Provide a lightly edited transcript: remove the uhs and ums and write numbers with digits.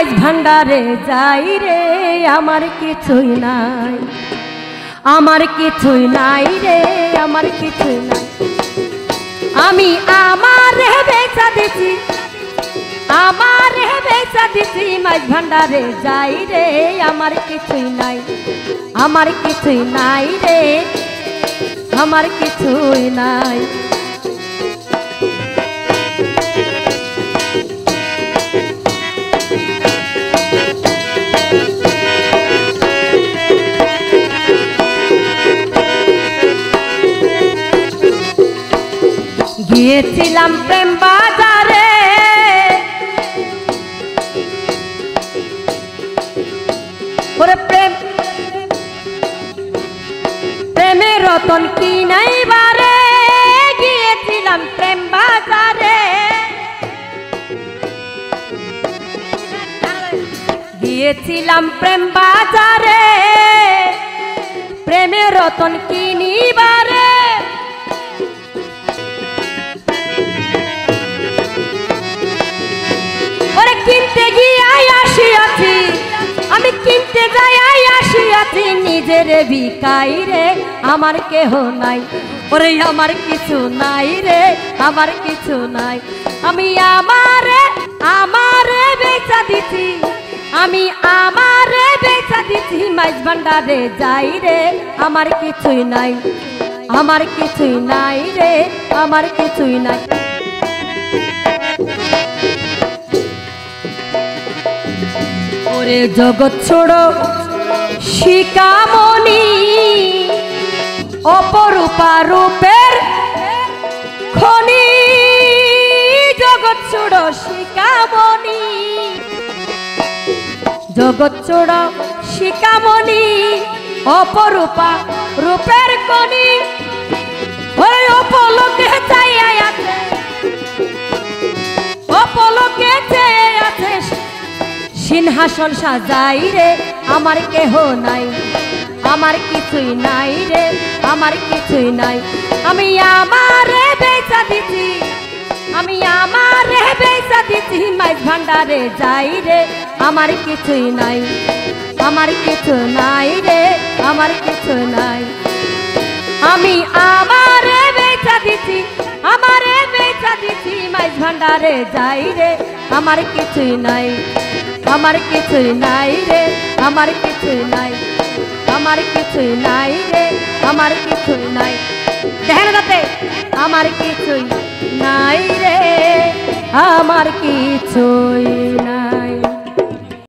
মাছ ভান্ডারে যাই রে আমার কিছুই নাই, আমার কিছুই নাই রে, আমার কিছুই নাই। আমি আমার বেচা দিছি, আমার বেচা দিছি মাছ ভান্ডারে যাই রে আমার কিছুই নাই, আমার কিছুই নাই রে, আমার কিছুই নাই। গিয়েছিলাম প্রেম বাজারে, ওরে প্রেম প্রেমের রতন কিনাইবারে, গিয়েছিলাম প্রেম বাজারে, গিয়েছিলাম প্রেম বাজারে, প্রেমের রতন কিনিবারে। কিনতে গিয়ে আসিয়াছি আমি, কিনতে যাই আসিয়াছি নিজের বিকাই রে, আমার কেহ নাই, ওরে আমার কিছু নাই রে, আমার কিছু নাই। আমি আমারে বেচা দিছি, আমি আমারে বেচা দিছি মাছ ভান্ডারে যাই রে আমার কিছুই নাই, আমার কিছুই নাই রে, আমার কিছুই নাই। ওরে জগৎ ছোড়ো শিকামণি, অপরূপা রূপের খনি, জগৎ ছোড়ো শিকামণি, জগৎ ছোড়ো শিকামণি, অপরূপা রূপের খনি। ওরে অপলোকে চাইয়া আছে, অপলোকে চেয়ে আছে সিংহাসন সাজাই রে, আমার কেহ নাই, আমার কিছুই নাই রে, আমার কিছুই নাই। আমি আমারে বেচা দিছি, আমি আমারে বেচা দিছি মাছ ভান্ডারে যাই রে আমার কিছুই নাই, আমার কিছু নাই রে, আমার কিছু নাই। আমি আমারে বেচা দিছি, আমারে বেচা দিছি মাছ ভান্ডারে যাই রে আমার কিছুই নাই, আমার কিছুই নাই রে, আমার কিছুই নাই, আমার কিছুই নাই রে, আমার কিছুই নাই। দেখেন যাতে আমার কিছুই নাই রে, আমার কিছুই